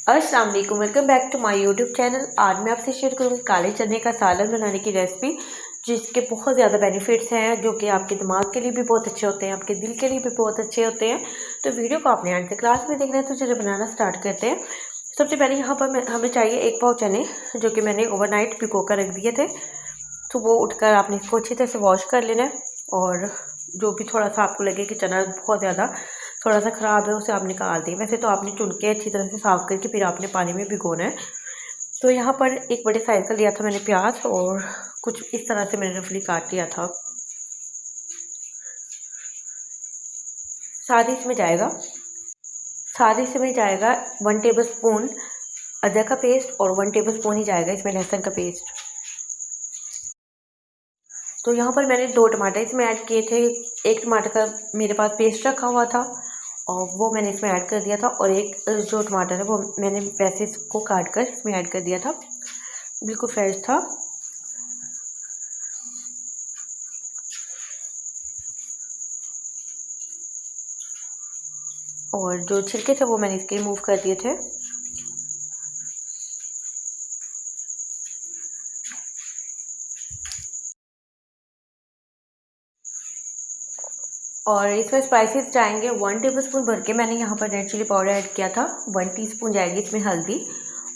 अस्सलाम वालेकुम, welcome back to my YouTube channel. आज मैं आपसे शेयर करूँगी काले चने का सालन बनाने की रेसिपी, जिसके बहुत ज़्यादा बेनिफिट्स हैं, जो कि आपके दिमाग के लिए भी बहुत अच्छे होते हैं, आपके दिल के लिए भी बहुत अच्छे होते हैं। तो वीडियो को आपने एंड तक क्लास में देखना है। तो चलिए बनाना स्टार्ट करते हैं। सबसे पहले यहाँ पर हमें चाहिए 1 पाव चने, जो कि मैंने ओवरनाइट भिगो कर रख दिए थे। तो वो उठकर आपने इसको अच्छी तरह से वॉश कर लेना है, और जो भी थोड़ा सा आपको लगे कि चना बहुत ज़्यादा थोड़ा सा ख़राब है, उसे आप निकाल दें। वैसे तो आपने चुन के अच्छी तरह से साफ़ करके फिर आपने पानी में भिगोना है। तो यहाँ पर एक बड़े साइज़ का लिया था मैंने प्याज, और कुछ इस तरह से मैंने रफली काट लिया था। साथ ही इसमें जाएगा 1 टेबल स्पून अदरक का पेस्ट, और 1 टेबल स्पून ही जाएगा इसमें लहसुन का पेस्ट। तो यहाँ पर मैंने 2 टमाटर इसमें ऐड किए थे। 1 टमाटर का मेरे पास पेस्ट रखा हुआ था, और वो मैंने इसमें ऐड कर दिया था, और एक जो टमाटर है वो मैंने वैसे इसको काट कर इसमें ऐड कर दिया था, बिल्कुल फ्रेश था। और जो छिलके थे वो मैंने इसके रिमूव कर दिए थे। और इसमें स्पाइसेस जाएंगे 1 टेबल स्पून भर के मैंने यहाँ पर रेड चिली पाउडर ऐड किया था। 1 टीस्पून जाएगी इसमें हल्दी,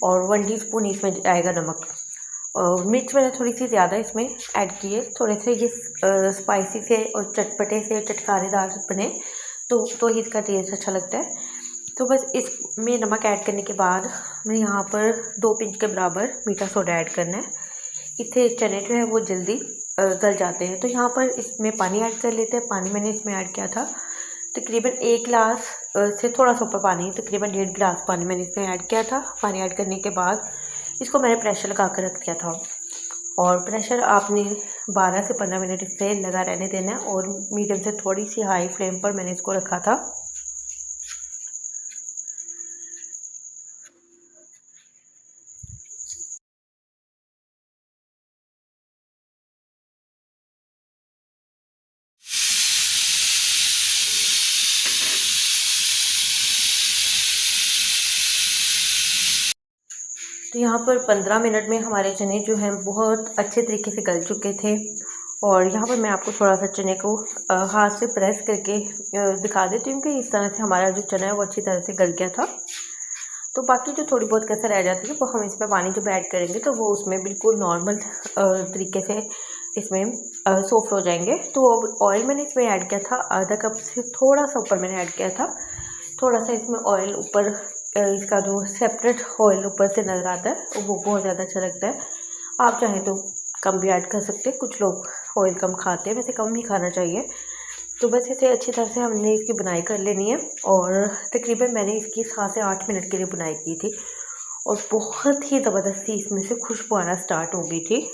और 1 टीस्पून इसमें जाएगा नमक। और मिर्च मैंने थोड़ी सी ज़्यादा इसमें ऐड की है, थोड़े से ये स्पाइसी से और चटपटे से चटकारेदार बने तो ही इसका टेस्ट अच्छा लगता है। तो बस इसमें नमक ऐड करने के बाद मैं यहाँ पर 2 पिंच के बराबर मीठा सोडा ऐड करना है। इससे चने जो है वो जल्दी गल जाते हैं। तो यहाँ पर इसमें पानी ऐड कर लेते हैं। पानी मैंने इसमें ऐड किया था तकरीबन 1 गिलास से थोड़ा सा ऊपर पानी, तकरीबन 1.5 गिलास पानी मैंने इसमें ऐड किया था। पानी ऐड करने के बाद इसको मैंने प्रेशर लगा कर रख दिया था, और प्रेशर आपने 12 से 15 मिनट इससे लगा रहने देना है, और मीडियम से थोड़ी सी हाई फ्लेम पर मैंने इसको रखा था। तो यहाँ पर 15 मिनट में हमारे चने जो हैं बहुत अच्छे तरीके से गल चुके थे। और यहाँ पर मैं आपको थोड़ा सा चने को हाथ से प्रेस करके दिखा देती हूँ कि इस तरह से हमारा जो चना है वो अच्छी तरह से गल गया था। तो बाकी जो थोड़ी बहुत कसर रह जाती है वो हम इसमें पानी जब ऐड करेंगे तो वो उसमें बिल्कुल नॉर्मल तरीके से इसमें सॉफ्ट हो जाएंगे। तो अब ऑयल मैंने इसमें ऐड किया था, आधा कप से थोड़ा सा ऊपर मैंने ऐड किया था। थोड़ा सा इसमें ऑयल ऊपर, इसका जो सेपरेट ऑयल ऊपर से नज़र आता है वो बहुत ज़्यादा अच्छा लगता है। आप चाहें तो कम भी ऐड कर सकते हैं, कुछ लोग ऑयल कम खाते हैं, वैसे कम ही खाना चाहिए। तो बस इसे अच्छी तरह से हमने इसकी बुनाई कर लेनी है, और तकरीबन मैंने इसकी 7 से 8 मिनट के लिए बुनाई की थी, और बहुत ही ज़बरदस्ती इसमें से खुशबू आना स्टार्ट हो गई थी।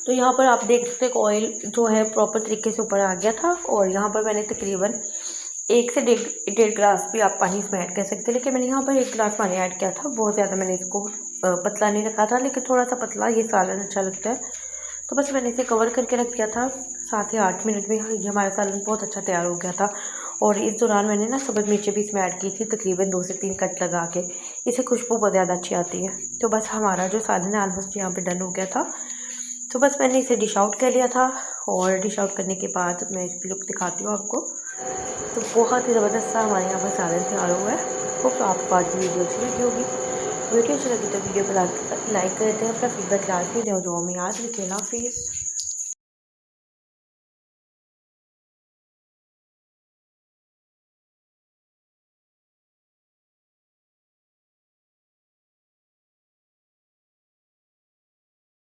तो यहाँ पर आप देख सकते हैं कि ऑयल जो है प्रॉपर तरीके से ऊपर आ गया था, और यहाँ पर मैंने तकरीबन 1 से डेढ़ गिलास भी आप पानी इसमें ऐड कर सकते हैं, लेकिन मैंने यहाँ पर 1 गिलास पानी ऐड किया था। बहुत ज़्यादा मैंने इसको पतला नहीं रखा था, लेकिन थोड़ा सा पतला ये सालन अच्छा लगता है। तो बस मैंने इसे कवर करके रख दिया था। 7 से 8 मिनट में ये हमारा सालन बहुत अच्छा तैयार हो गया था। और इस दौरान मैंने ना सब्ज़ मिर्चें भी इसमें ऐड की थी, तकरीबन 2 से 3 कट लगा के। इससे खुशबू बहुत ज़्यादा अच्छी आती है। तो बस हमारा जो सालन है ऑलमोस्ट यहाँ पर डन हो गया था। तो बस मैंने इसे डिश आउट कर लिया था, और डिश आउट करने के बाद मैं इसकी लुक दिखाती हूँ आपको। तो बहुत ही ज़बरदस्त सा हमारे यहाँ पर सालन तैयार हुआ है। होप तो आपको आज की वीडियो अच्छी लगी होगी। वीडियो अच्छी लगी तो वीडियो को लाइक कर देते हैं, अपना फीडबैक लाजमी दें, दुआ में याद रखिए। अल्लाह हाफिज़।